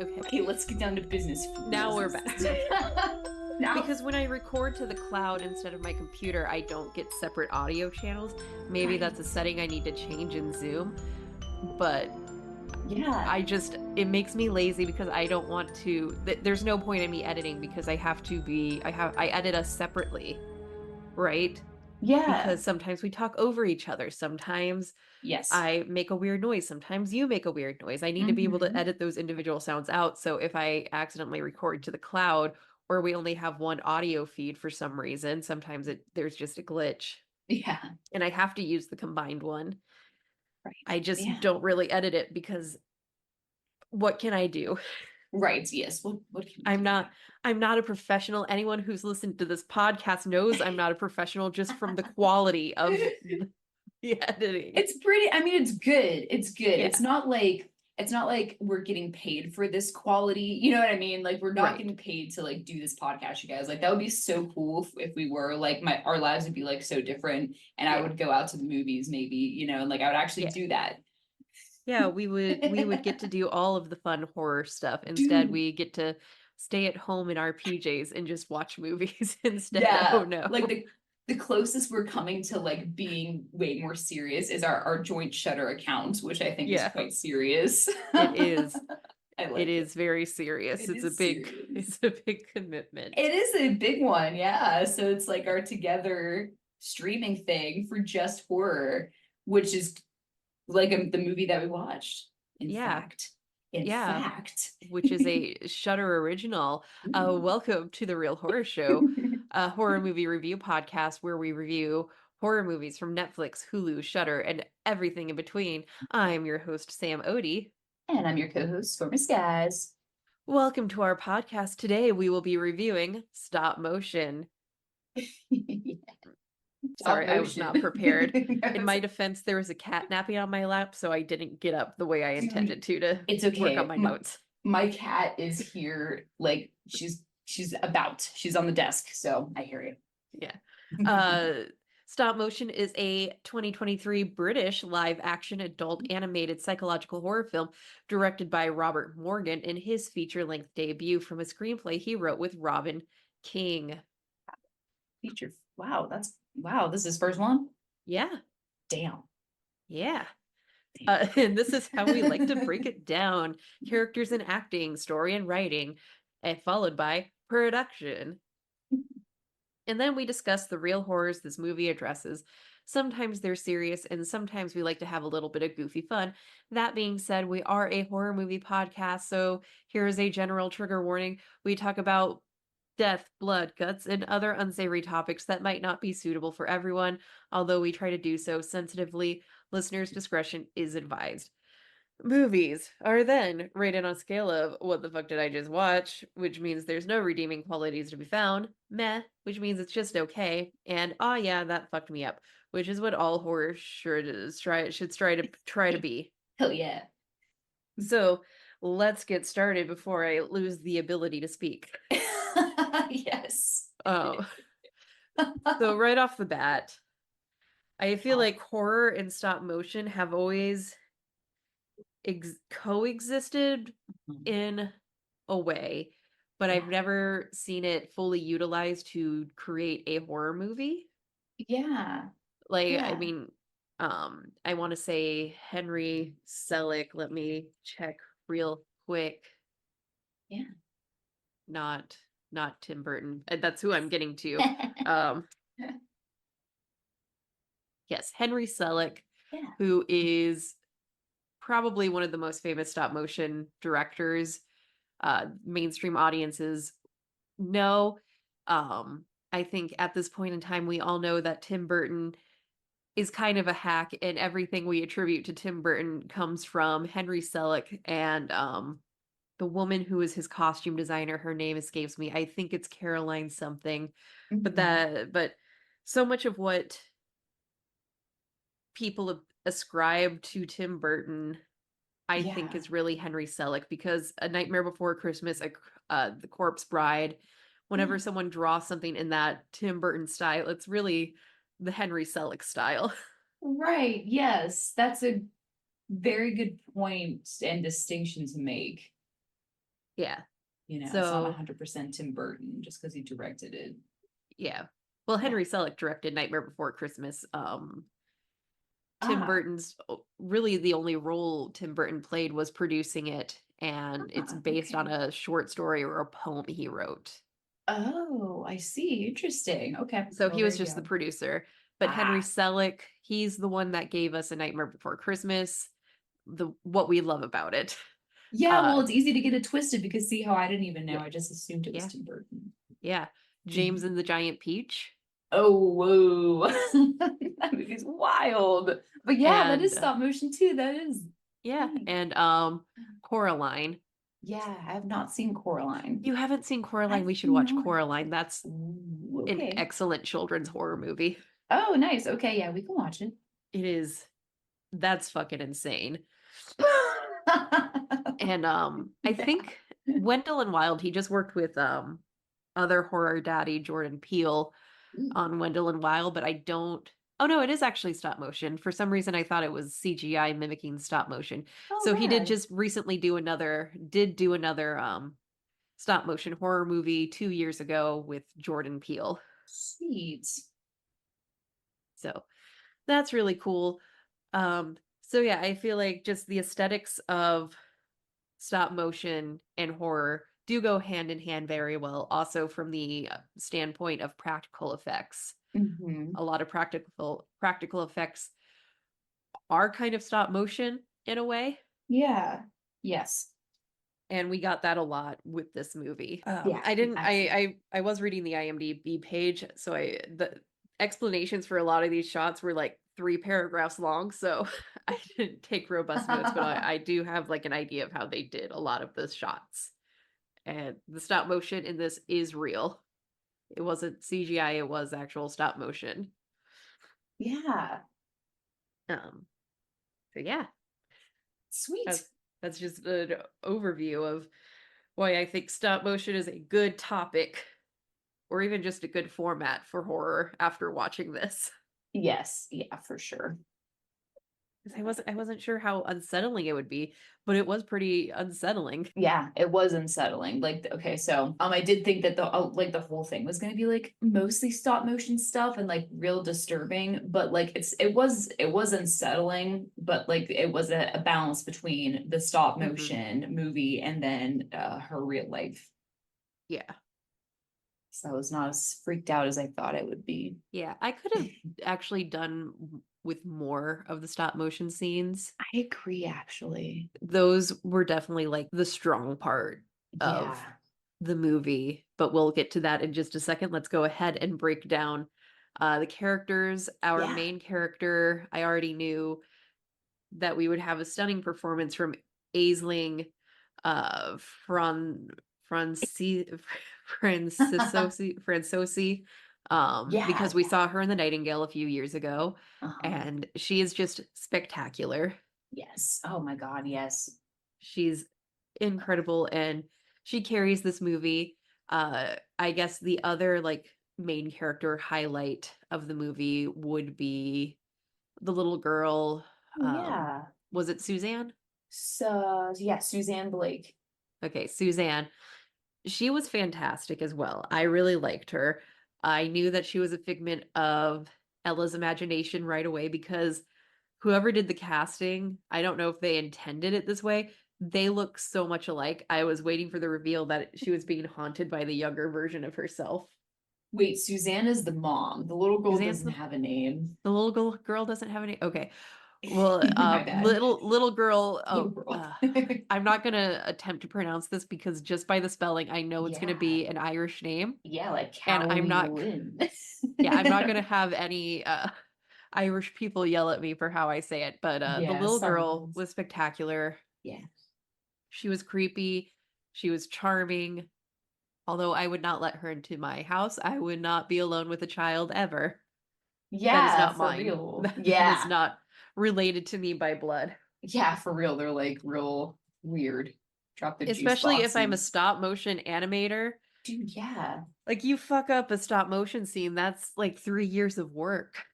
Okay. Okay, let's get down to business. Now we're back. Now, Because when I record to the cloud instead of my computer, I don't get separate audio channels. Maybe right. that's a setting I need to change in Zoom, but Yeah. it makes me lazy because I don't want to. There's no point in me editing because I edit us separately, right? Yeah. Because sometimes we talk over each other. Sometimes Yes. I make a weird noise. Sometimes you make a weird noise. I need to be able to Hmm. edit those individual sounds out. So if I accidentally record to the cloud or we only have one audio feed for some reason, sometimes there's just a glitch Yeah. and I have to use the combined one. Right. I just Yeah. don't really edit it because what can I do? Right. Yes. What can we I'm do? not I'm not a professional. Anyone who's listened to this podcast knows I'm not a professional just from the quality of the editing. It's pretty, I mean, it's good. It's good. Yeah, It's not like we're getting paid for this quality. You know what I mean? Like we're not right. getting paid to like do this podcast, you guys. Like that would be so cool if we were like our lives would be like so different and I Yeah. would go out to the movies maybe, and like I would actually Yeah. do that. Yeah, we would get to do all of the fun horror stuff. Instead, Dude, we get to stay at home in our PJs and just watch movies instead. Oh yeah, like no. the closest we're coming to like being way more serious is our joint Shutter account, which I think is Yeah, quite serious. it is. I It like it. is very serious. It It's a is big serious. it's a big commitment. It is a big one, yeah. So it's like our together streaming thing for just horror, which is like the movie that we watched. In Yeah. fact, in Yeah, fact. which is a Shudder original. Ooh. Welcome to the Real Horror Show, a horror movie review podcast where we review horror movies from Netflix, Hulu, Shudder, and everything in between. I'm your host, Sam Odie. And I'm your co-host, Stormy Skies. Welcome to our podcast. Today we will be reviewing Stop Motion. Stop Sorry, I was not motion. prepared. In my defense, there was a cat napping on my lap, so I didn't get up the way I Dude, intended to it's work on okay. my notes. My cat is here, like she's on the desk, so I hear Yeah. you. Uh, Stop Motion is a 2023 British live action adult animated psychological horror film directed by Robert Morgan in his feature length debut from a screenplay he wrote with Robin King. Feature. Wow, wow, this is his first one? Yeah. Damn. Yeah. Damn. And this is how we like to break it down: characters and acting, story and writing, and followed by production. And then we discuss the real horrors this movie addresses. Sometimes they're serious, and sometimes we like to have a little bit of goofy fun. That being said, we are a horror movie podcast, so here is a general trigger warning. We talk about death, blood, guts, and other unsavory topics that might not be suitable for everyone, although we try to do so sensitively. Listeners' discretion is advised. Movies are then rated on a scale of what the fuck did I just watch, which means there's no redeeming qualities to be found, meh, which means it's just okay, and oh yeah, that fucked me up, which is what all horror should try to be. Hell yeah. So let's get started before I lose the ability to speak. Yes. Oh, so right off the bat, I feel Oh. like horror and stop motion have always coexisted in a way, but I've Yeah. never seen it fully utilized to create a horror movie. Yeah. Like, I Yeah. mean, I want to say Henry Selick. Let me check real quick. Yeah. Not not Tim Burton. That's who I'm getting to. Um, yes, Henry Selick, Yeah. who is probably one of the most famous stop motion directors. Mainstream audiences know. I think at this point in time, we all know that Tim Burton is kind of a hack, and everything we attribute to Tim Burton comes from Henry Selick and the woman who is his costume designer. Her name escapes me. I think it's Caroline something, but Mhm. but so much of what people ascribe to Tim Burton, I think, Yeah. is really Henry Selick, because A Nightmare Before Christmas, The Corpse Bride, whenever Yeah. someone draws something in that Tim Burton style, it's really the Henry Selick style. Right. Yes. That's a very good point and distinction to make. Yeah. It's not So 100% Tim Burton just because he directed it. yeah. Well, Yeah. Henry Selick directed Nightmare Before Christmas. Tim Ah, Burton's really the only role Tim Burton played was producing it, and it's based on okay. a short story or a poem he wrote. Oh, I see. Interesting. Okay. So Well, he there was you just the go. producer. But Henry Ah, Selick, he's the one that gave us A Nightmare Before Christmas, the what we love about it. yeah. Uh Well, it's easy to get it twisted because see how I didn't even know. yeah, I just assumed it was yeah, Tim Burton. yeah. James Mhm. and the Giant Peach. Oh, whoa. That movie's wild. But yeah, that And is stop motion too. That is. yeah, Dang. and Coraline. Yeah, I have not seen Coraline. You haven't seen Coraline, I've we should watch not. Coraline. That's Ooh, an okay. excellent children's horror movie. Oh, nice. Okay, yeah, we can watch it. It is that's fucking insane. And I Yeah. think Wendell and Wild, he just worked with other horror daddy Jordan Peele Ooh. on Wendell and Wild, but I don't. Oh no, it is actually stop motion. For some reason I thought it was CGI mimicking stop motion. Oh, So he did rad. just recently do another stop motion horror movie 2 years ago with Jordan Peele. Sweet. So that's really cool. So yeah, I feel like just the aesthetics of stop motion and horror do go hand in hand very well, also from the standpoint of practical effects. Hmm. A lot of practical effects are kind of stop motion in a way, Yeah. Yes. and we got that a lot with this movie. Yeah, I didn't. absolutely. I was reading the IMDb page, so the explanations for a lot of these shots were like 3 paragraphs long, so I didn't take robust notes, but I do have like an idea of how they did a lot of the shots. And the stop motion in this is real. It wasn't CGI, it was actual stop motion. Yeah. Um, so yeah, Sweet. that's that's just an overview of why I think stop motion is a good topic or even just a good format for horror after watching this. Yes. Yeah, for sure. 'Cause I wasn't sure how unsettling it would be, but it was pretty unsettling. Yeah, it was unsettling. Like, okay, so I did think that the whole thing was gonna be like mostly stop motion stuff and like real disturbing, but like it was unsettling, but like it was a balance between the stop Hmm. motion movie and then her real life. Yeah. So I was not as freaked out as I thought it would be. Yeah. I could have actually done with more of the stop motion scenes. I agree, actually. Those were definitely like the strong part of Yeah. the movie, but we'll get to that in just a second. Let's go ahead and break down the characters. Our Yeah. main character, I already knew that we would have a stunning performance from Aisling Fran Franci Franciosi, Yeah, because we yeah. saw her in The Nightingale a few years ago, Uh-huh. and she is just spectacular. Yes. Oh my God, yes. She's incredible, and she carries this movie. I guess the other, like, main character highlight of the movie would be the little girl, Oh, yeah. was it Suzanne? So yeah, Suzanne Blake. Okay, Suzanne. She was fantastic as well. I really liked her. I knew that she was a figment of Ella's imagination right away because whoever did the casting, I don't know if they intended it this way. They look so much alike. I was waiting for the reveal that she was being haunted by the younger version of herself. Wait, Suzanne is the mom. The little girl Suzanne's doesn't have a name. the little girl doesn't have any. Okay, well, My bad. little girl. Little Oh, girl. I'm not gonna attempt to pronounce this because just by the spelling, I know it's gonna Yeah. be an Irish name, Yeah, like and I'm Caroline not. Lynn. Yeah, I'm not gonna have any Irish people yell at me for how I say it, but the Yeah, little sorry girl guys. was spectacular. Yeah. She was creepy. She was charming. Although I would not let her into my house, I would not be alone with a child ever. That is Yeah, not for mine. real. That is Yeah. not related to me by blood. Yeah, for real. They're like real weird. Drop the juice Especially if I'm a boxes. stop motion animator. Dude, yeah. Like you fuck up a stop motion scene, that's like 3 years of work.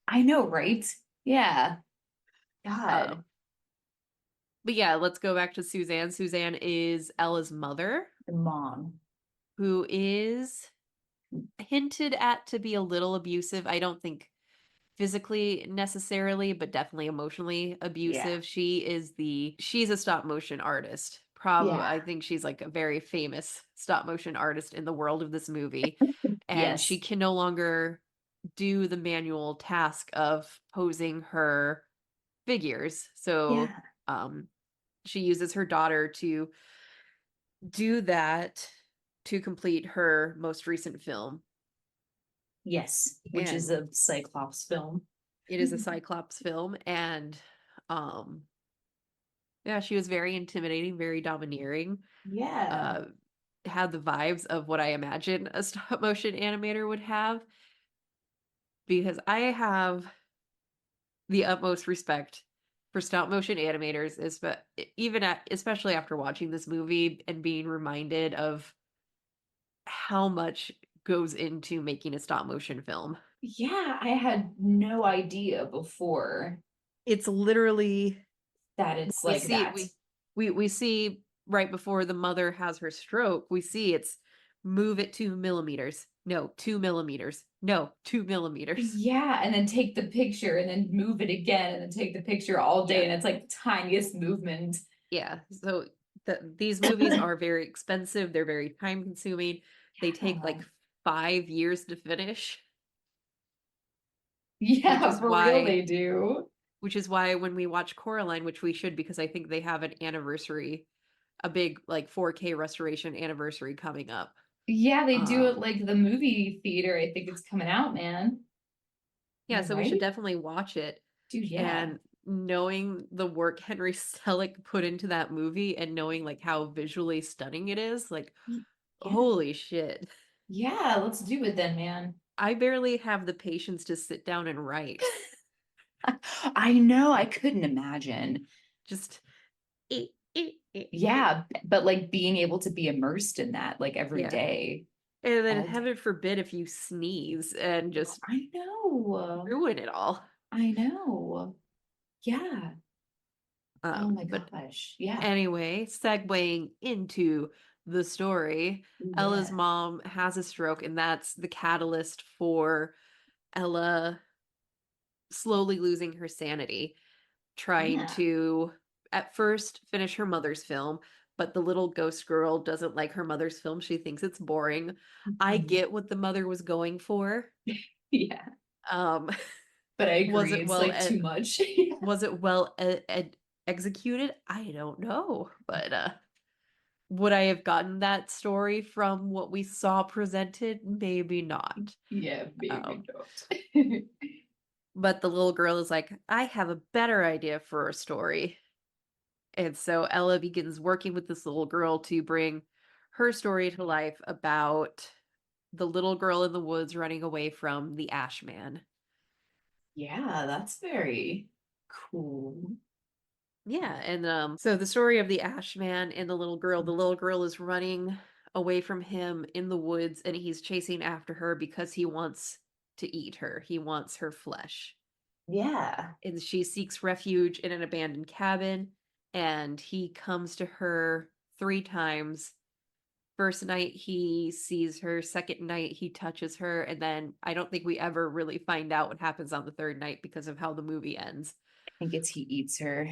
I know, right? Yeah. Um, God. But yeah, let's go back to Suzanne. Suzanne is Ella's mother, The mom. who is hinted at to be a little abusive. I don't think physically necessarily, but definitely emotionally Yeah. abusive. She's a stop motion artist. Probably, Yeah. I think she's like a very famous stop motion artist in the world of this movie. And she Yes. can no longer do the manual task of posing her figures. So, Yeah. um, she uses her daughter to do that to complete her most recent film. Yes. Which is And a Cyclops film. it is a Cyclops film. And um yeah, she was very intimidating, very domineering. Yeah. Uh had the vibes of what I imagine a stop motion animator would have, because I have the utmost respect for stop motion animators, especially after watching this movie and being reminded of how much goes into making a stop motion film. Yeah, I had no idea before It's literally that it's we like see that. we see right before the mother has her stroke, we see it's move it 2 millimeters. No, 2 millimeters. No, 2 millimeters. Yeah, and then take the picture and then move it again and then take the picture all day Yeah. and it's like the tiniest movement. Yeah. So these movies are very expensive. They're very time consuming. They take Yeah. like 5 years to finish, which Yeah, is for real why they do. when we watch Coraline, which we should because I think they have an anniversary, a big like 4K restoration anniversary coming up. Yeah, they do it Um like the movie theater. I think it's coming out, man. Am yeah, I so we should right? definitely watch it. Dude, yeah. And knowing the work Henry Selick put into that movie and knowing like how visually stunning it is, like Yeah. holy shit. Yeah, let's do it then, man. I barely have the patience to sit down and write. I know, I couldn't imagine. Just Yeah, but like being able to be immersed in that like every yeah. day, And then all day. heaven forbid if you sneeze and just I know. ruin it all. I know. Yeah. Oh my But gosh. Yeah. anyway, segueing into the story, Ella's Yeah. mom has a stroke, and that's the catalyst for Ella slowly losing her sanity, trying Yeah. to at first finish her mother's film, but the little ghost girl doesn't like her mother's film. She thinks it's boring. I Mhm. get what the mother was going for. Yeah. Um, But I was agree, it it's well like too much. was it well executed? I don't know, but would I have gotten that story from what we saw presented? Maybe not. Yeah, maybe Um, not. but the little girl is like, I have a better idea for a story. And so Ella begins working with this little girl to bring her story to life about the little girl in the woods running away from the Ash Man. Yeah, that's very cool. Yeah, and so the story of the Ash Man and the little girl is running away from him in the woods and he's chasing after her because he wants to eat her. He wants her flesh. Yeah. And she seeks refuge in an abandoned cabin and he comes to her 3 times. First night he sees her, second night he touches her, and then I don't think we ever really find out what happens on the third night because of how the movie ends. I think it's he eats her.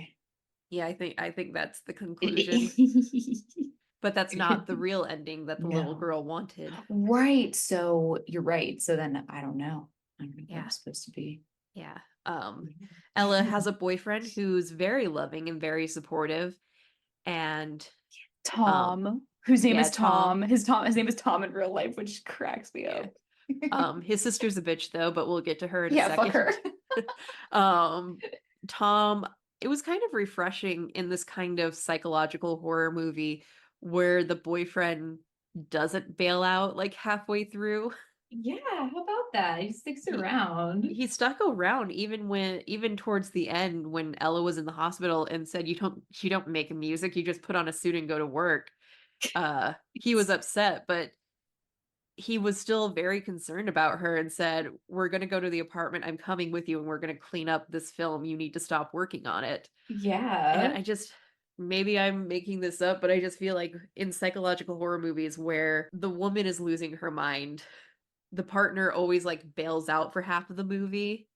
Yeah, I think that's the conclusion. But that's not the real ending that the little No. girl wanted. Right. So you're right. So then I don't know. I don't know what Yeah. it's supposed to be. Yeah. Ella has a boyfriend who's very loving and very supportive. And um, Tom, whose name yeah, is Tom. Tom. His name is Tom in real life, which cracks me Yeah. up. His sister's a bitch though, but we'll get to her in a Yeah, fuck second. her. um, Tom, it was kind of refreshing in this kind of psychological horror movie where the boyfriend doesn't bail out like halfway through. Yeah, how about that? He sticks He around. he stuck around even towards the end when Ella was in the hospital and said you don't make music, you just put on a suit and go to work. He was upset, but he was still very concerned about her and said, "We're going to go to the apartment. I'm coming with you and we're going to clean up this film. You need to stop working on it." And Yeah. I just maybe I'm making this up, but I just feel like in psychological horror movies where the woman is losing her mind, the partner always like bails out for half of the movie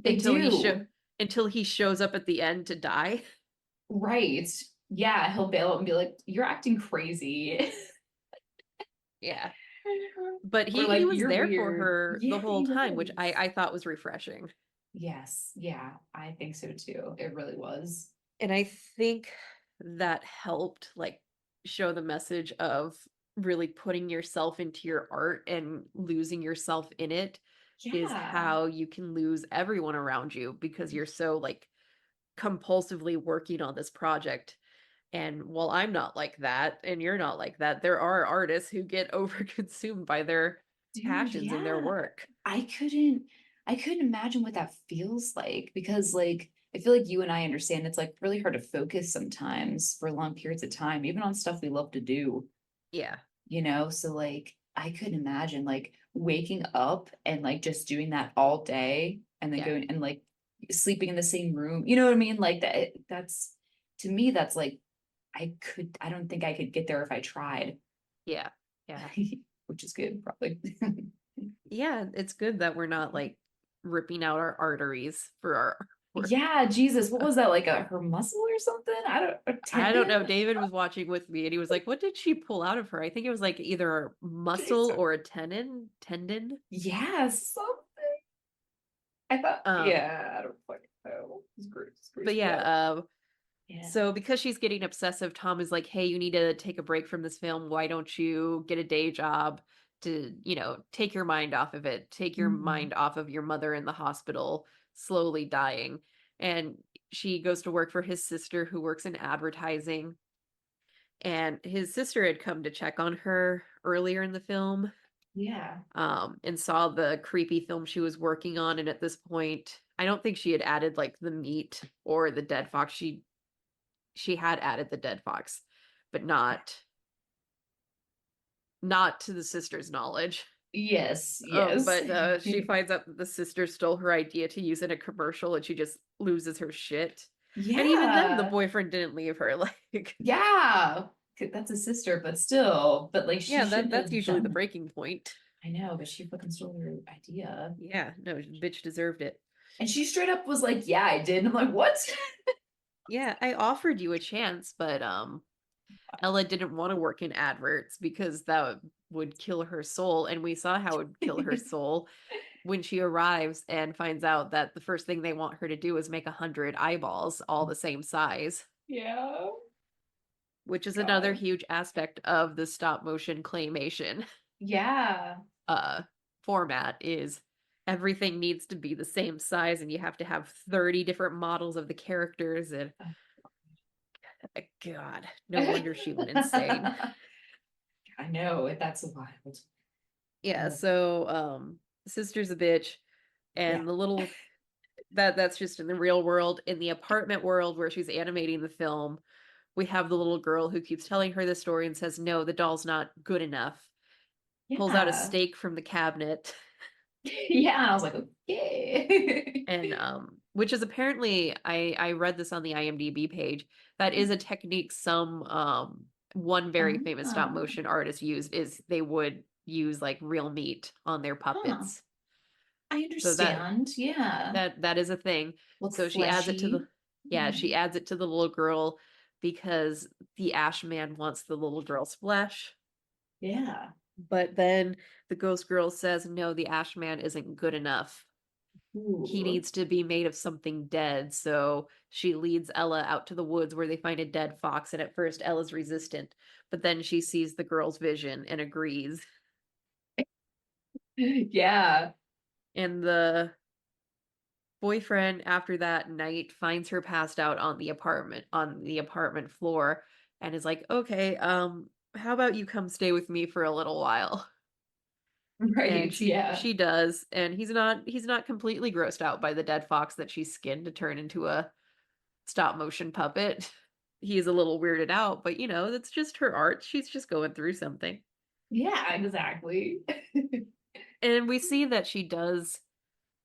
They until do. until he shows up at the end to die. Right. Yeah, he'll bail out and be like, "You're acting crazy." Yeah. But Or he like, was "You're there for weird." her the Yeah, whole he time, which was. I thought was refreshing. Yes, yeah, I think so too. It really was. And I think that helped like show the message of really putting yourself into your art and losing yourself in it is Yeah. how you can lose everyone around you because you're so like compulsively working on this project. And while I'm not like that and you're not like that, there are artists who get overconsumed by their Dude, passions in their yeah. work. I couldn't I couldn't imagine what that feels like because like I feel like you and I understand it's like really hard to focus sometimes for long periods of time, even on stuff we love to do, Yeah. you know? So like I couldn't imagine like waking up and like just doing that all day and then Yeah. going and like sleeping in the same room. You know what I mean? Like that's to me that's like I don't think I could get there if I tried. Yeah. Yeah. Which is good, probably. Yeah, it's good that we're not like ripping out our arteries for our work. Yeah, Jesus, what was that? Like a her muscle or something? I don't a I don't tendon? know. David was watching with me and he was like, "What did she pull out of her?" I think it was like either a muscle or a tendon. Yeah, something. I thought, Um, yeah, I don't fucking know. It's gross, but gross me yeah, out. Yeah. so because she's getting obsessive, Tom is like, "Hey, you need to take a break from this film. Why don't you get a day job to, take your mind off of it, take your Mhm. mind off of your mother in the hospital, slowly dying." And she goes to work for his sister who works in advertising. And his sister had come to check on her earlier in the film, Yeah. and saw the creepy film she was working on. And at this point, I don't think she had added like the meat or the dead fox. She had added the dead fox, but not to the sister's knowledge. Yes, yes. But she finds out that the sister stole her idea to use in a commercial, and she just loses her shit. And even then, the Yeah. boyfriend didn't leave her. Like, Yeah. That's a sister, but still, but like she yeah, shouldn't that's have usually done the that. breaking point. I know, but she fucking stole her idea. Yeah, no, bitch deserved it. And she straight up was like, "Yeah, I did." And I'm like, "What?" Yeah, I offered you a chance, but Ella didn't want to work in adverts because that would kill her soul, and we saw how it would kill her soul when she arrives and finds out that the first thing they want her to do is make 100 eyeballs all the same size, Yeah. which is another God. huge aspect of the stop motion claymation Yeah. uh format is everything needs to be the same size and you have to have 30 different models of the characters and god, no wonder she went insane. I know, that's wild. Yeah, Oh, so sister's a bitch yeah. and the little that's just in the real world. In the apartment world where she's animating the film, we have the little girl who keeps telling her the story and says, "No, the doll's not good enough." Pulls out a Yeah. steak from the cabinet Yeah. And I was like, okay. and which is apparently I read this on the IMDb page. That is a technique some one very famous stop Ah, motion artist used is they would use like real meat on their huh. puppets. I So that understand. Yeah. that is a thing. Look So she adds it to fleshy. the yeah, she adds it to the little girl because the Ash Man wants the little girl's flesh. Yeah. But then the ghost girl says, "No, the Ash Man isn't good enough. He Ooh. needs to be made of something dead." So she leads Ella out to the woods where they find a dead fox. And at first, Ella's resistant, but then she sees the girl's vision and agrees. Yeah. And the boyfriend after that night finds her passed out on the apartment floor and is like, "Okay, how about you come stay with me for a little while?" And Right. she Yeah. she does, and he's not completely grossed out by the dead fox that she skinned to turn into a stop motion puppet. He's a little weirded out, but that's just her art. She's just going through something. Yeah, exactly. And we see that she does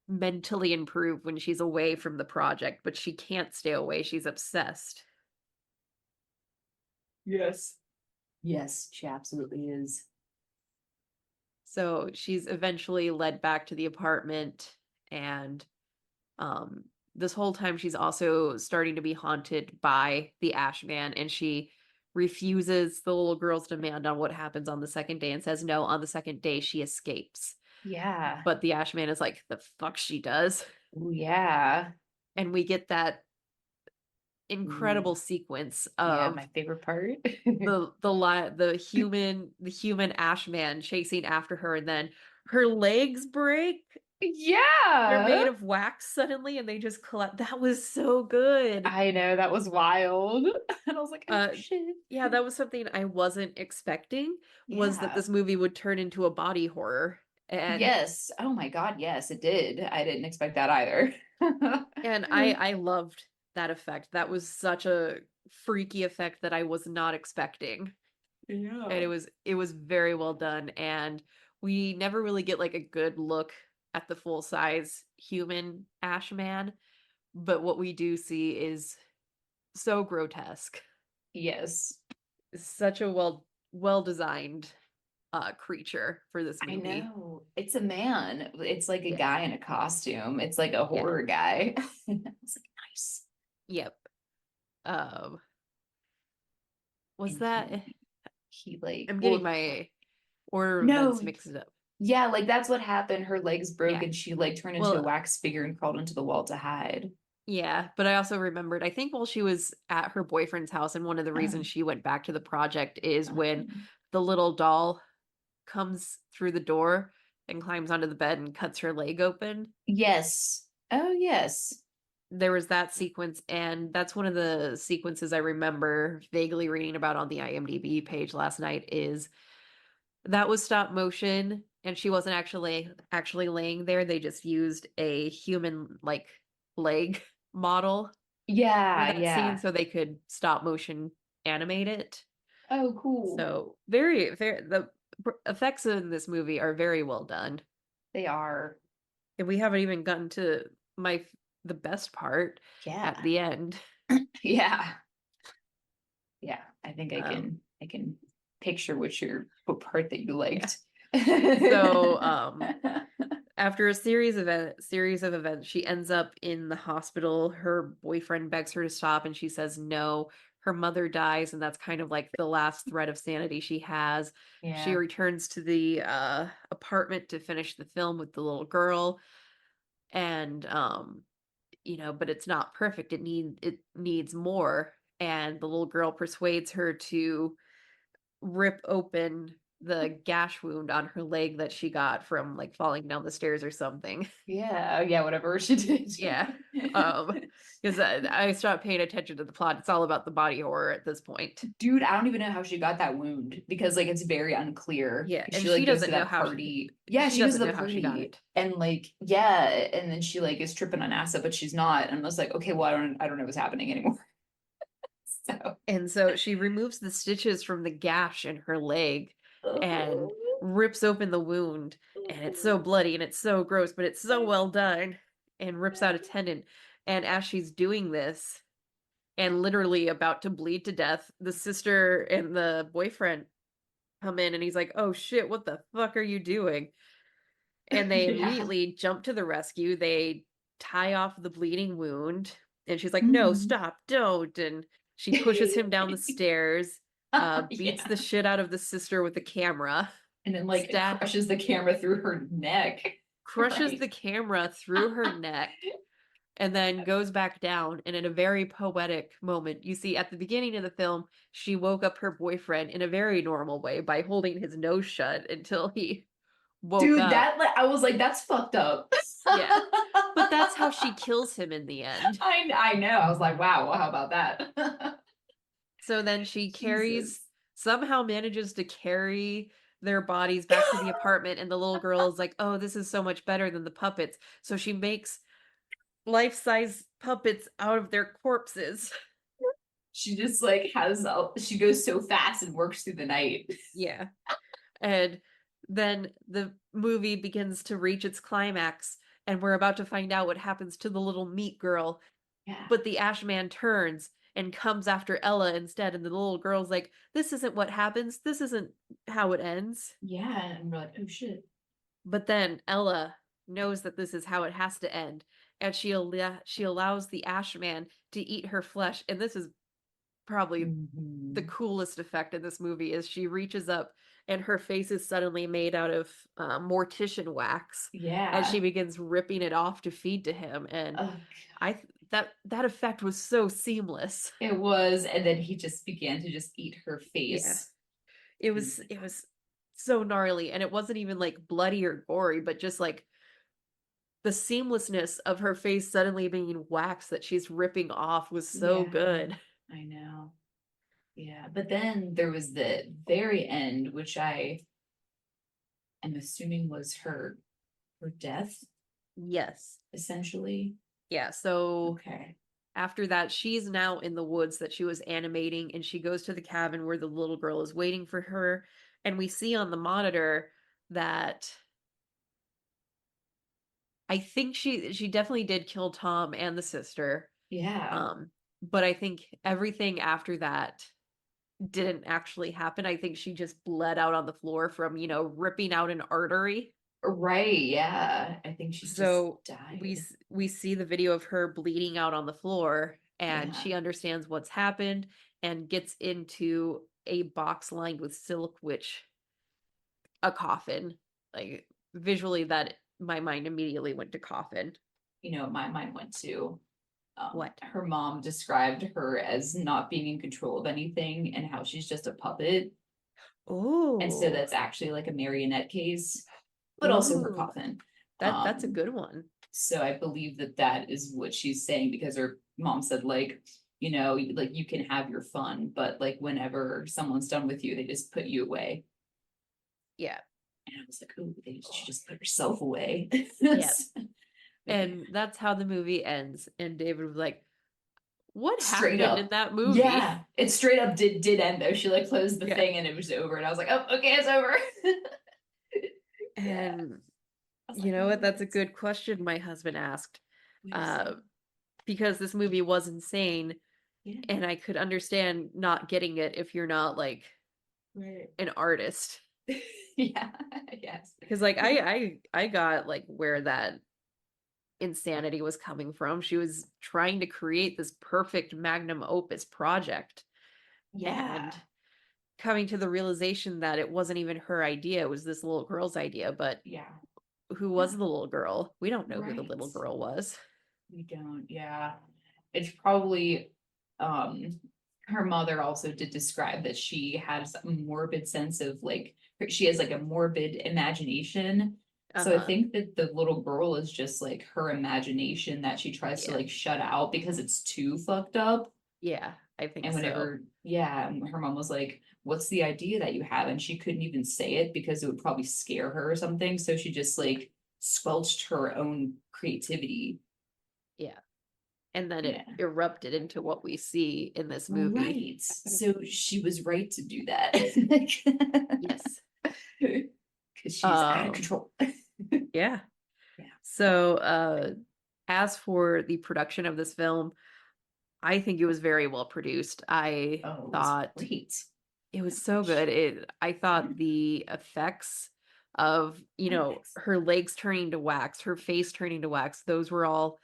mentally improve when she's away from the project, but she can't stay away. She's obsessed. Yes. Yes, she absolutely is. So she's eventually led back to the apartment, and um this whole time she's also starting to be haunted by the Ash Man, and she refuses the little girl's demand on what happens on the second day and says no, on the second day she escapes. Yeah. But the Ash Man is like, the fuck she does. Ooh, yeah. And we get that Ooh, incredible sequence yeah, of my favorite part. the human Ash Man chasing after her, and then her legs break. They're Yeah. made of wax suddenly, and they just collapse. That was so good. I know, that was wild. And I was like, oh Uh, shit. yeah, that was something I wasn't expecting, was that Yeah. this movie would turn into a body horror. And Yes. Oh my God, yes, it did. I didn't expect that either. I loved that effect. That was such a freaky effect that I was not expecting. And Yeah. it was very well done, and we never really get like a good look at the full size human Ash Man, but what we do see is so grotesque. Yes. Such a well designed creature for this I movie. know. It's a man. It's like a Yeah. guy in a costume. It's like a Yeah. horror guy. It's like nice. Yep. Um was And that he like, I'm getting well, my order of events no, mixed up. yeah, like that's what happened. Her legs broke Yeah. and she like turned into a Well, wax figure and crawled into the wall to hide. yeah, but I also remembered, I think while she was at her boyfriend's house, and one of the reasons Um, she went back to the project is when um, the little doll comes through the door and climbs onto the bed and cuts her leg open. yes. Oh, yes. There was that sequence, and that's one of the sequences I remember vaguely reading about on the IMDb page last night. Is that was stop motion, and she wasn't actually laying there. They just used a human like leg model for Yeah, that scene yeah. so they could stop motion animate it. Oh, cool. So very the effects in this movie are very well done. They are. And we haven't even gotten to the best part Yeah. at the end. Yeah. Yeah. I think Um I can picture what part that you yeah. liked. So after a series of events, she ends up in the hospital. Her boyfriend begs her to stop, and she says no. Her mother dies, and that's kind of like the last thread of sanity she has. She Yeah. returns to the apartment to finish the film with the little girl, and but it's not perfect. It needs more. And the little girl persuades her to rip open the gash wound on her leg that she got from like falling down the stairs or something. Yeah. Yeah. Whatever she did. Yeah. Because I stopped paying attention to the plot. It's all about the body horror at this point. Dude, I don't even know how she got that wound because like it's very unclear. Yeah, and She like she goes to doesn't know that how she party. Yeah, she she goes to doesn't the know how she got party it. and like yeah, and then she like is tripping on acid, but she's not. And I was like, okay, well, I don't know what's happening anymore. So And so she removes the stitches from the gash in her leg and rips open the wound, and it's so bloody and it's so gross, but it's so well done, and rips out a tendon. And as she's doing this and literally about to bleed to death, the sister and the boyfriend come in, and he's like, "Oh shit, what the fuck are you doing?" And they yeah. immediately jump to the rescue. They tie off the bleeding wound, and she's like, "No, Mhm. stop, don't." And she pushes him down the stairs, beats Yeah. the shit out of the sister with the camera, And then like it stat crushes the camera through her neck. crushes Right. the camera through her neck, and then goes back down. And in a very poetic moment, you see at the beginning of the film, she woke up her boyfriend in a very normal way by holding his nose shut until he woke Dude, up. that like I was like, that's fucked up. Yeah. But that's how she kills him in the end. I know. I was like, wow, well, how about that? So then she Jesus. somehow manages to carry their bodies back to the apartment, and the little girl is like, "Oh, this is so much better than the puppets." So she makes life-size puppets out of their corpses. She just like she goes so fast and works through the night. Yeah. And then the movie begins to reach its climax, and we're about to find out what happens to the little meat girl. Yeah. But the Ash Man turns, and comes after Ella instead. And the little girl's like, this isn't what happens. This isn't how it ends. Yeah, and we're like, oh shit. But then Ella knows that this is how it has to end. And she allows the Ash Man to eat her flesh. And this is probably the Mhm. coolest effect in this movie is she reaches up and her face is suddenly made out of mortician wax as she Yeah. begins ripping it off to feed to him. And Oh, that effect was so seamless. it was, and then he just began to just eat her Yeah, face. it And was it was so gnarly, and it wasn't even like bloody or gory, but just like the seamlessness of her face suddenly being waxed that she's ripping off was so yeah, good. I know. Yeah, but then there was the very end, which I am assuming was her death, Yes. essentially. Yeah, so Okay. after that, she's now in the woods that she was animating, and she goes to the cabin where the little girl is waiting for her. And we see on the monitor that I think she definitely did kill Tom and the sister. Yeah. But I think everything after that didn't actually happen. I think she just bled out on the floor from, ripping out an artery. Right. Yeah. I think she just So died. we see the video of her bleeding out on the floor, and Yeah. she understands what's happened and gets into a box lined with silk, which a coffin. Like visually that my mind immediately went to coffin. My mind went to What? her mom described her as not being in control of anything and how she's just a puppet. And so Oh. that's actually like a marionette case, but also her Oh. coffin. That's a good one. So I believe that that is what she's saying because her mom said, like, like you can have your fun, but like whenever someone's done with you, they just put you away. Yeah. And I was like, oh, she just put herself away. Yeah. Okay. And that's how the movie ends. And David was like, what Straight happened in up. that movie? Yeah. It straight up did end though. She like closed the Yeah. thing and it was over. And I was like, oh, okay, it's over. Yeah. And I was you like, know oh, what? That's a good question my husband asked. what is Uh, it? because this movie was insane, Yeah. and I could understand not getting it if you're not like Right. an artist. Yeah. Yes. Because like I got like where that insanity was coming from. She was trying to create this perfect magnum opus project Yeah. and coming to the realization that it wasn't even her idea, it was this little girl's idea. But Yeah. who Yeah. was the little girl? We don't know who the Right. little girl was. We don't. Yeah. It's probably um her mother also did describe that she has a morbid sense of like she has like a morbid imagination. So I Uh-huh. think that the little girl is just like her imagination that she tries to Yeah. like shut out because it's too fucked up. Yeah, I think And so. whenever, yeah, her mom was like, what's the idea that you have? And she couldn't even say it because it would probably scare her or something. So she just Yeah. like squelched her own creativity. Yeah. And then it Yeah. erupted into what we see in this movie. Right. So she was right to do that. Yes. Because she's out of Um, control. yeah. Yeah. So, as for the production of this film, I think it was very well produced. I Oh, it was thought great. it Oh was my so gosh. good. I Yeah. thought the effects of, Oh, excellent. her legs turning to wax, her face turning to wax, those were all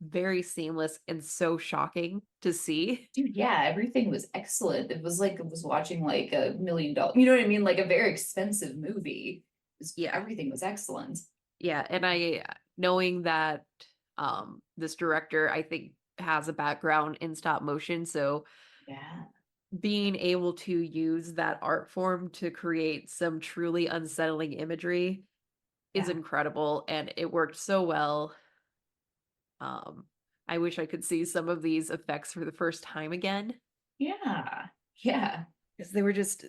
very seamless and so shocking to see. Dude, yeah, everything was excellent. It was like I was watching like $1 million, you know what I mean? Like a very expensive movie. Yeah. Everything was excellent. Yeah, and I knowing that this director I think has a background in stop motion, so Yeah. being able to use that art form to create some truly unsettling imagery is Yeah. incredible, and it worked so well. Um I wish I could see some of these effects for the first time again Yeah. Yeah. because they were just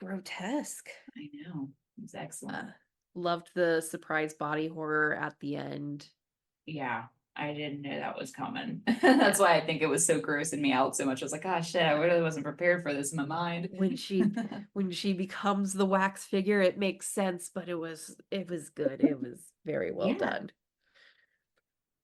grotesque. I know. It was Uh, excellent. Loved the surprise body horror at the end. Yeah. I didn't know that was coming. Yeah. That's why I think it was so grossing me out so much. I was like, oh shit, I Yeah. really wasn't prepared for this in my mind. when she when she becomes the wax figure, it makes sense, but it was good. It was very well Yeah, done.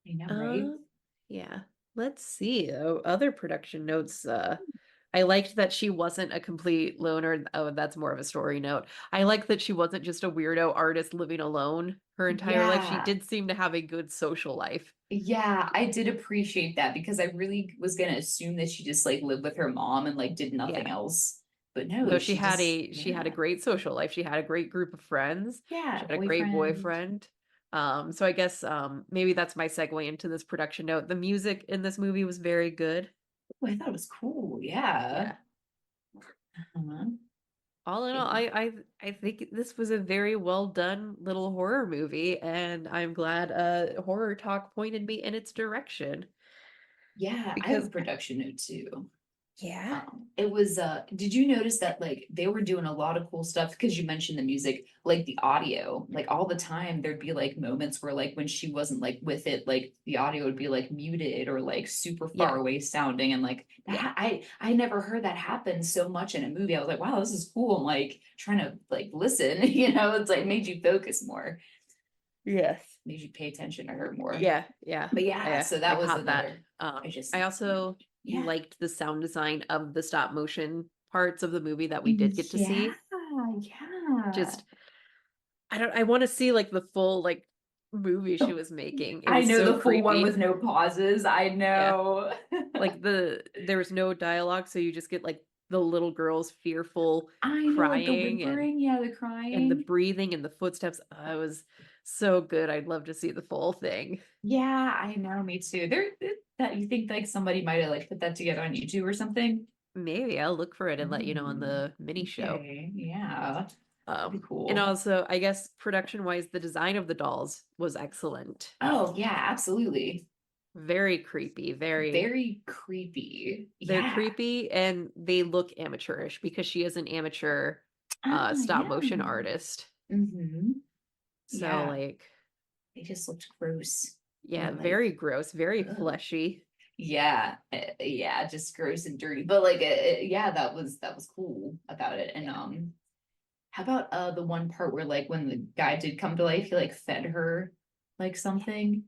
I know, right? Um, yeah. Let's see. Oh, other production notes. I liked that she wasn't a complete loner. Oh, that's more of a story note. I like that she wasn't just a weirdo artist living alone her entire life. She Yeah. did seem to have a good social life. Yeah, I did appreciate that because I really was gonna assume that she just like lived with her mom and like did nothing Yeah. else. But no, No, she just, she had a yeah. great social life. She had a great group of friends. She Yeah, had a great boyfriend. boyfriend. So I guess maybe that's my segue into this production note. The music in this movie was very good. Oh, I thought it was cool. Yeah. Yeah. Uh-huh. All in all, Yeah. I think this was a very well done little horror movie, and I'm glad Horror Talk pointed me in its direction Yeah, I have a because production note too. yeah, It was did you notice that like they were doing a lot of cool stuff because you mentioned the music, like the audio, like all the time there'd be like moments where like when she wasn't like with it, like the audio would be like muted or like super far yeah, away sounding and like yeah, that I never heard that happen so much in a movie. I was like, wow, this is cool. I'm like trying to like listen, it's like made you focus more, yes, made you pay attention to her more. yeah, yeah. But yeah, so I that was caught that. another I just I also yeah. liked the sound design of the stop motion parts of the movie that we did get to Yeah, see. yeah. Just I want to see like the full like movie she was making. It I was know so the full one with creepy. no pauses. I Yeah. know. Like there was no dialogue, so you just get like the little girl's fearful I know, like the crying whimpering, yeah, the and the crying. breathing and the footsteps. Oh, it was so good. I'd love to see the full thing. Yeah, I know, me too. That you think like somebody might have like put that together on YouTube or something. Maybe I'll look for it and let you know on Mm, the mini show. okay, yeah, that'd be And cool. also, I guess production wise, the design of the dolls was excellent. Oh, yeah, absolutely. Very creepy, very Very creepy. they're Yeah. creepy and they look amateurish because she is an amateur stop Yeah. motion artist. Mm-hmm. So Yeah, like they just looked gross yeah, and like, very gross, very ugh. fleshy. Yeah, yeah, just gross and dirty. But like, yeah, that was cool about it. And Yeah. how about the one part where like when the guy did come to life, he like fed her like Yeah. something.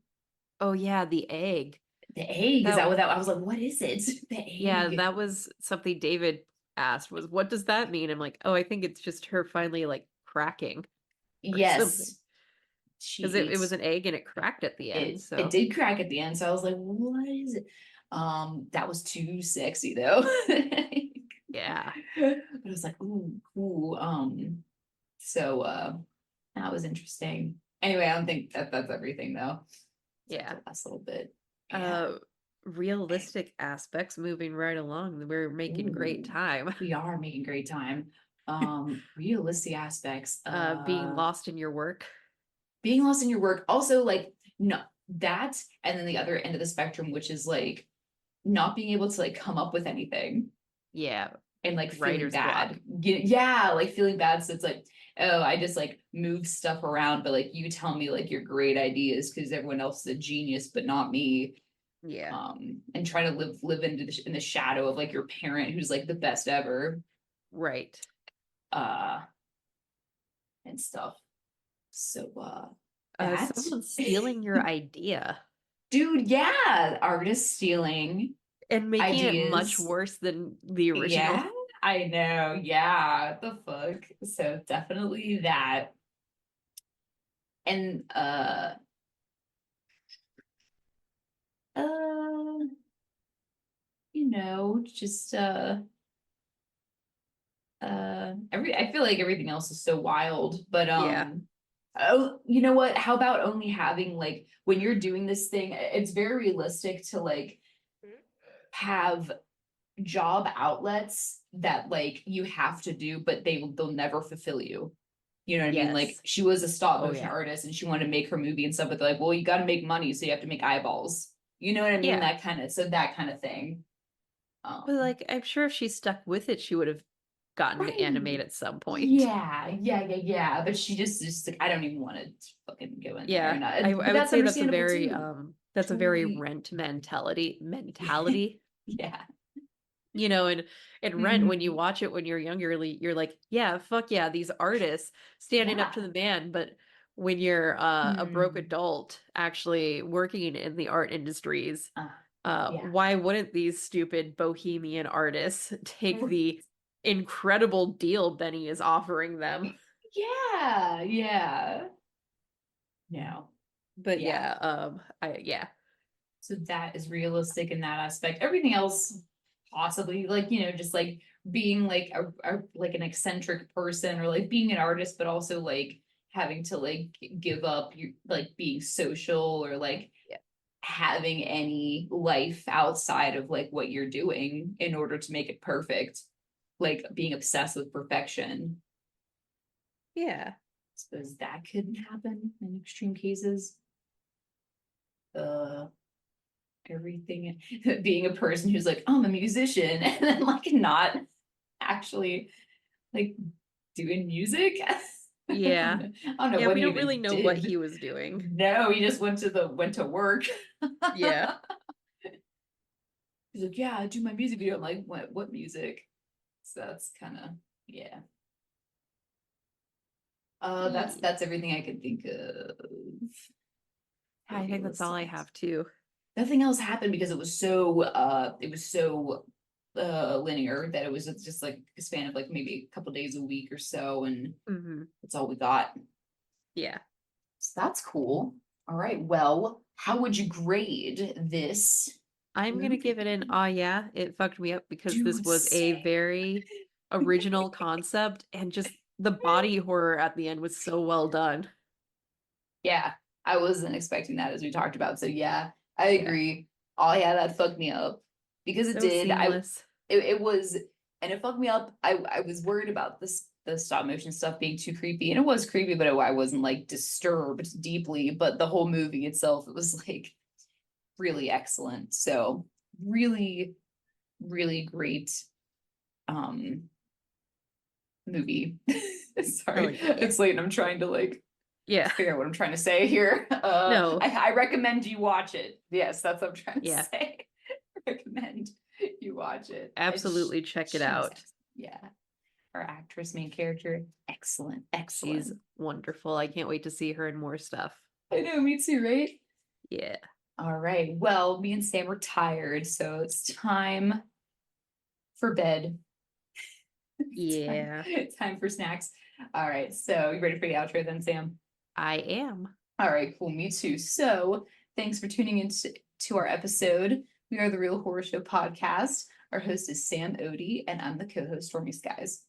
Oh yeah, the egg. The egg, is That that what that? I was like, what is it? The yeah, egg. that was something David asked was what does that mean? I'm like, "Oh, I think it's just her finally like cracking or something." Yes, Because she it ate was an egg and it cracked at the end, it so did crack at the end. So I was like, what is it? That was too sexy though. yeah. But I was like, ooh, cool. So that was interesting. Anyway, I don't think that that's everything though. Except Yeah. the last little bit. Yeah. Uh realistic aspects moving right along. We're making great Ooh, time. we are making great time. Realistic aspects. Being lost in your work. Being lost in your work. Also, like, no, that, and then the other end of the spectrum, which is like not being able to like come up with anything Yeah, and like feeling writer's block. bad. Yeah, like feeling bad. So it's like, oh, I just like move stuff around, but like you tell me like your great ideas because everyone else is a genius, but not me. Yeah. And try to live into in the shadow of like your parent who's like the best ever, Right. uh, and stuff. So that Someone stealing your idea dude, yeah, artist stealing and making it much ideas. worse than the Yeah, original. I know. Yeah, the fuck. So definitely that. And uh just I feel like everything else is so wild, but Yeah. oh, you know what? How about only having like when you're doing this thing, it's very realistic to like have job outlets that like you have to do, but they'll never fulfill you. You know what I mean? Like Yes. she was a stop Oh motion yeah. artist and she wanted to make her movie and stuff, but they're like, well, you got to make money, so you have to make eyeballs. You know what I mean? Yeah. That kind of thing. But Um, like I'm sure if she stuck with it, she would have gotten to right. animate at some point. Yeah. But she just like I don't even want to fucking go in there. Yeah. And I but would that's say understandable too. that's a very Totally. rent mentality. Yeah. You know, and Rent, when you Mhm. watch it when you're younger, you're like, yeah, fuck yeah, these artists standing up to Yeah. the man. But when you're a broke Hmm. adult actually working in the art industries, Yeah. Why wouldn't these stupid bohemian artists take R- the incredible deal Benny is offering them? Yeah, yeah. No. But Yeah. yeah, yeah. So that is realistic in that aspect. Everything else, possibly, like, just like being like like an eccentric person, or like being an artist, but also like having to like give up your like being social, or like Yeah. having any life outside of like what you're doing in order to make it perfect. Like being obsessed with perfection. Yeah. I suppose that could happen in extreme cases. Uh Everything being a person who's like, I'm a musician, and then like not actually like doing music. Yeah. I don't know Yeah, what we he don't really even know what did. he was doing. No, he just went to work. Yeah. He's like, yeah, I do my music video. I'm like, what music? So that's kind of, yeah. Ye That's everything I could think of. I think that's all I Realistic. have too. Nothing else happened because it was so linear that it was just like a span of like maybe a couple days a week or so, and Mhm. that's all we got. Yeah. So that's cool. All right, well, how would you grade this I'm gonna give it an movie? "Ah, yeah, it fucked me up," because this Dude, was a say. very original concept, and just the body horror at the end was so well done. Yeah, I wasn't expecting that, as we talked about. So yeah, I Yeah. agree. Oh yeah, that fucked me up because it So did. seamless. It was, and it fucked me up. I was worried about the stop motion stuff being too creepy, and it was creepy, but I wasn't like disturbed deeply. But the whole movie itself, it was like really excellent. So really, really great um movie. Hell Sorry, yeah. it's late and I'm trying to like Yeah. figure out what I'm trying to say here. No. I recommend you watch it. Yes, that's what I'm trying to Yeah. say. Recommend you watch it. And Absolutely check it she was out. excellent. Yeah. Our actress, main character, excellent, She's excellent. wonderful. I can't wait to see her in more stuff. I know, me too, right? Yeah. All right. Well, me and Sam are tired, so it's time for bed. time, Yeah. time for snacks. All right. So you ready for the outro then, Sam? I am. All right, cool. Me too. So thanks for tuning in to our episode. We are the Real Horror Show podcast. Our host is Sam Odie, and I'm the co-host, Stormy Skies.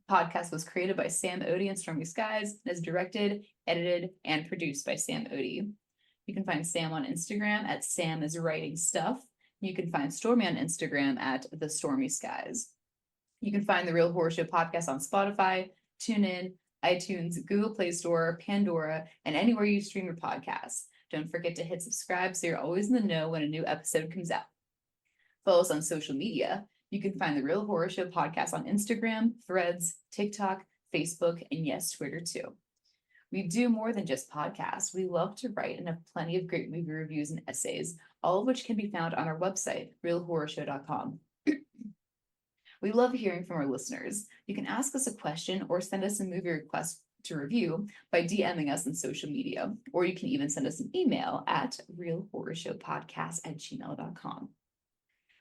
The podcast was created by Sam Odie and Stormy Skies and is directed, edited, and produced by Sam Odie. You can find Sam on Instagram at Sam is Writing Stuff. You can find Stormy on Instagram at The Stormy Skies. You can find the Real Horror Show podcast on Spotify, TuneIn, iTunes, Google Play Store, Pandora, and anywhere you stream your podcasts. Don't forget to hit subscribe so you're always in the know when a new episode comes out. Follow us on social media. You can find the Real Horror Show podcast on Instagram, Threads, TikTok, Facebook, and yes, Twitter too. We do more than just podcasts. We love to write and have plenty of great movie reviews and essays, all of which can be found on our website, realhorrorshow.com. We love hearing from our listeners. You can ask us a question or send us a movie request to review by DMing us on social media, or you can even send us an email at realhorrorshowpodcast@gmail.com.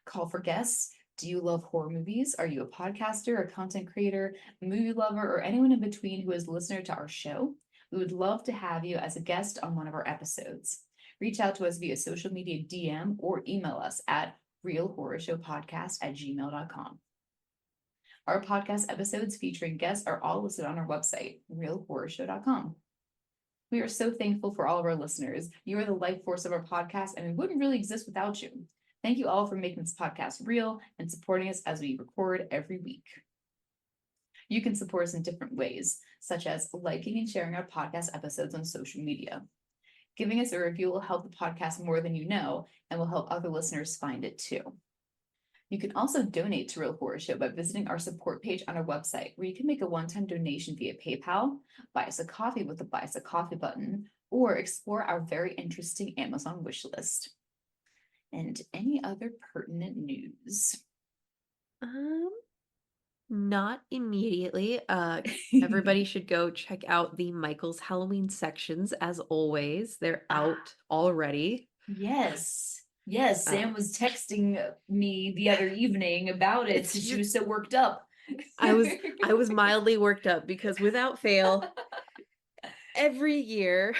Call for guests. Do you love horror movies? Are you a podcaster, a content creator, a movie lover, or anyone in between who is a listener to our show? We would love to have you as a guest on one of our episodes. Reach out to us via social media DM or email us at realhorrorshowpodcast@gmail.com. Our podcast episodes featuring guests are all listed on our website, realhorrorshow.com. We are so thankful for all of our listeners. You are the life force of our podcast, and we wouldn't really exist without you. Thank you all for making this podcast real and supporting us as we record every week. You can support us in different ways, such as liking and sharing our podcast episodes on social media. Giving us a review will help the podcast more than you know and will help other listeners find it too. You can also donate to Real Horror Show by visiting our support page on our website, where you can make a one-time donation via PayPal, buy us a coffee with the buy us a coffee button, or explore our very interesting Amazon wish list. And any other pertinent news. Um, Not immediately. Everybody should go check out the Michael's Halloween sections as always. They're out already. Yes. Yes, Uh, Sam was texting me the other evening about it it's because she just was so worked up. I was mildly worked up because without fail, every year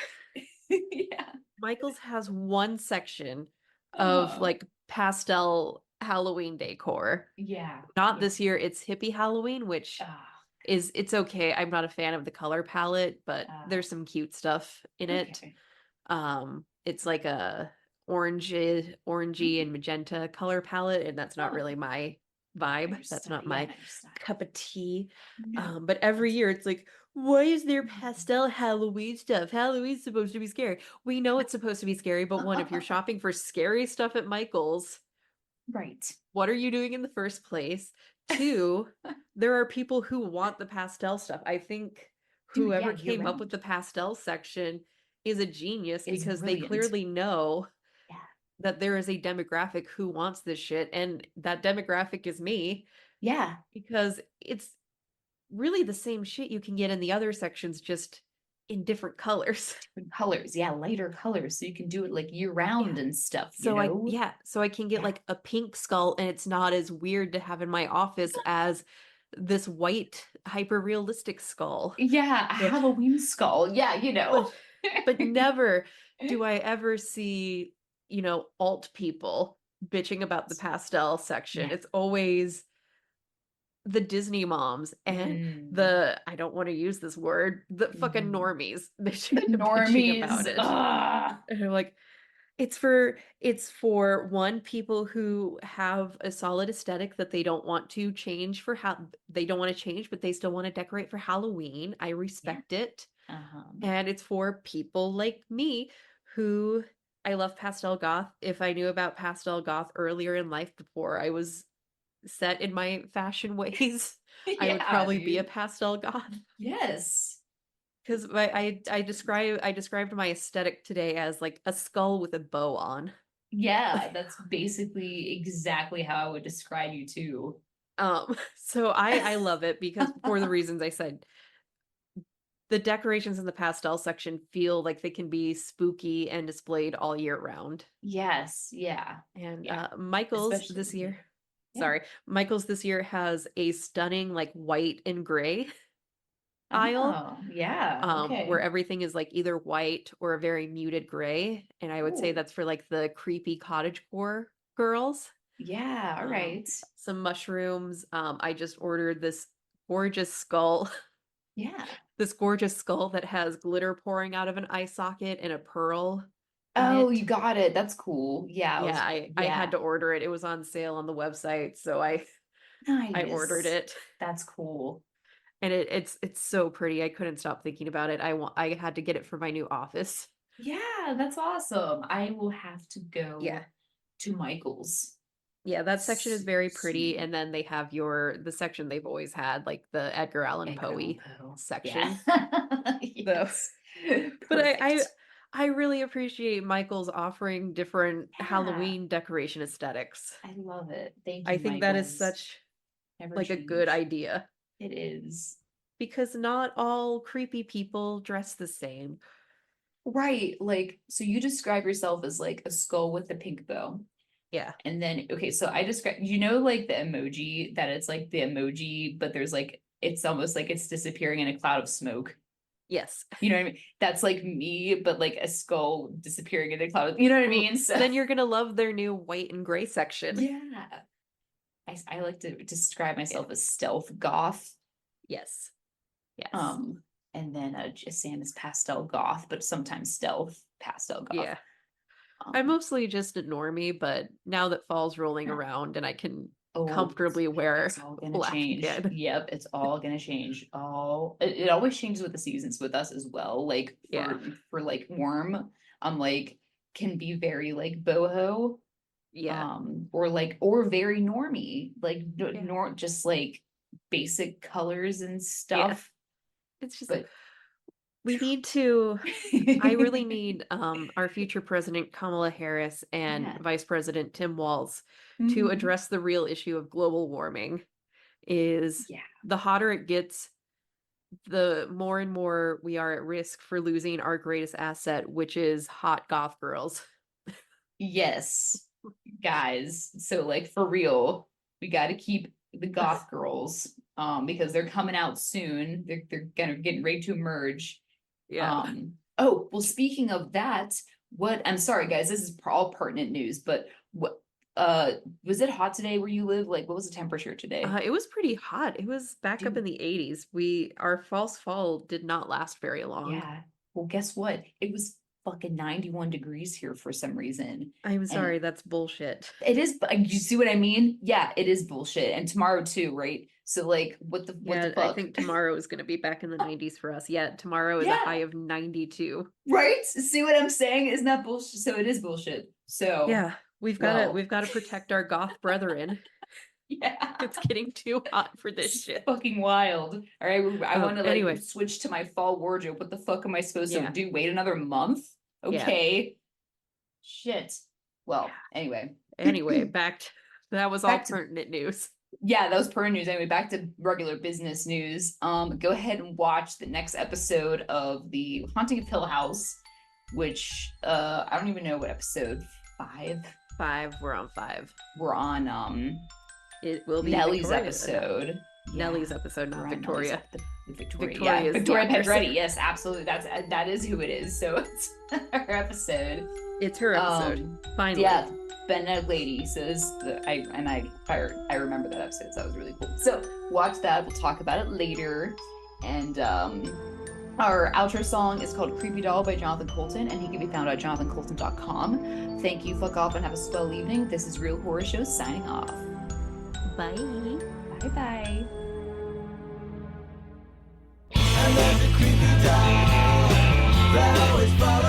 Yeah. Michael's has one section of Uh-huh. like pastel Halloween decor. Yeah. Not Yeah. this year, it's hippie Halloween, which Ah, it's okay. I'm not a fan of the color palette, but ah, there's some cute stuff in it. okay. It's like a orangey Mhm. and magenta color palette, and that's not Huh. really my Not vibe. your That's style. not Yeah, my not your style. cup of tea. No. But every year it's like, why is there Mm. pastel Halloween stuff? Halloween's supposed to be scary. We know it's supposed to be scary, but one, if you're shopping for scary stuff at Michael's, Right. what are you doing in the first place? Two, there are people who want the pastel stuff. I think Dude, yeah, whoever year came up with round the pastel section is a genius is because they brilliant. clearly know Yeah. that there is a demographic who wants this shit, and that demographic is me Yeah. because it's really the same shit you can get in the other sections, just in different colors. Different colors. Yeah, lighter colors. So you can do it like year Yeah. round and stuff, you know? So I can get Yeah. like a pink skull and it's not as weird to have in my office as this white hyper realistic skull. Yeah, a But Halloween skull. Yeah, but but never do I ever see, alt people bitching about the pastel section. Yeah. It's always the Disney moms and Mm. the, I don't want to use this word, the fucking Mhm. normies The bitching normies. about it. Ah. And they're like, it's for one, people who have a solid aesthetic that they don't want to change for how they don't want to change, but they still want to decorate for Halloween. I Yeah. respect it. Uh-huh. And it's for people like me who I love pastel goth. If I knew about pastel goth earlier in life before I was set in my fashion ways, I would Yeah, probably be a dude. pastel goth. Yes. Because I described my aesthetic today as like a skull with a bow on. Yeah, that's basically exactly how I would describe you too. So I love it because for the reasons I said, the decorations in the pastel section feel like they can be spooky and displayed all year round. Yes, yeah. And Yeah, Michael's especially this year, here. Yeah. sorry, Michael's this year has a stunning like white and gray aisle, Oh, yeah. where Okay. everything is like either white or a very muted gray. And I would say Ooh. that's for like the creepy cottagecore girls. Yeah, all Um, right. some mushrooms. I just ordered gorgeous skull, Yeah. this gorgeous skull that has glitter pouring out of an eye socket and a pearl in Oh, it. you got it. That's cool. Yeah, I Yeah, was I had yeah. to order it. It was on sale on the website, so I ordered Nice. it. That's cool. And it's so pretty. I couldn't stop thinking about it. I had to get it for my new office. Yeah, that's awesome. I will have to Yeah. go to Michael's Yeah, that section is very pretty. soon. And then they have the section they've always had, like the Edgar Allan Edgar Allan Poe Poe. Yeah. section. So, Yes. but Perfect. I really appreciate Michael's offering different Yeah, Halloween decoration aesthetics. I love it. Thank I you, think that is Michael's. such Never like a good change. idea It is. because not all creepy people dress the same. Right. Like, so you describe yourself as like a skull with a pink bow. Yeah. And then, okay, so I describe, you know, like the emoji that it's like the emoji, but there's like, it's almost like it's disappearing in a cloud of smoke. Yes. You know what I mean? That's like me, but like a skull disappearing in a cloud. You know what I Well, mean? So, then you're gonna love their new white and gray section. yeah. I like to describe Yeah. myself as stealth goth. Yes. Yes. Um, and then Sam is pastel goth, but sometimes stealth pastel goth. Yeah. I'm Um, mostly just a normie, but now that fall's rolling yeah. around and I can Oh, comfortably wear it's all gonna black change. again. Yep, it's all gonna change. All it always changes with the seasons with us as well. Like Yeah. for like warm, I'm like can be very like boho, Yeah. or very normy, like Yeah. nor just like basic colors and Yeah. stuff. It's just But we need to I really need our future president Kamala Harris and yeah. Vice President Tim Walz to Hmm. address the real issue of global warming. Is Yeah. the hotter it gets, the more and more we are at risk for losing our greatest asset, which is hot goth girls. Yes. guys, so like for real, we got to keep the goth girls because they're coming out soon. They're gonna getting ready to emerge. Yeah. Oh, well, speaking of that, what I'm sorry guys, this is all pertinent news, but what was it hot today where you live? Like what was the temperature today? It was pretty hot. It was back up in Dude. the 80s. Our false fall did not last very long. Yeah. Well, guess what? It was fucking 91 degrees here for some reason. I'm And sorry, that's bullshit. it is, you see what I mean? Yeah, it is bullshit. And tomorrow too, right? So like what the Yeah, fuck? I think tomorrow is going to be back in the 90s for us. Yeah, tomorrow is a Yeah. high of 92. Right? See what I'm saying? Isn't that bullshit? So it is bullshit. So Yeah, we've got well. to protect our goth brethren. Yeah. It's getting too hot for this It's shit. fucking wild. All right, I want to like anyway. switch to my fall wardrobe. What the fuck am I supposed to Yeah. do? Wait another month? Yeah. Okay. Shit. Well, anyway. Anyway, that was all Back to- pertinent news. Yeah, that was pertinent news. Anyway, back to regular business news. Go ahead and watch the next episode of The Haunting of Hill House, which I don't even know what episode 5. 5, we're on 5. We're on It will be Nellie's Victoria. episode. Nellie's episode, not Victoria. Victoria. Victoria's Yeah, Victoria the actress. Pedretti. Yes, absolutely. That is who it is. So it's her episode. It's her episode. Finally. Yeah, Ben Lady says I remember that episode, so that was really cool. So watch that. We'll talk about it later. And our outro song is called Creepy Doll by Jonathan Colton, and he can be found at jonathancolton.com. Thank you, fuck off, and have a swell evening. This is Real Horror Show signing off. Bye. Bye-bye. And there's a creepy doll that always follows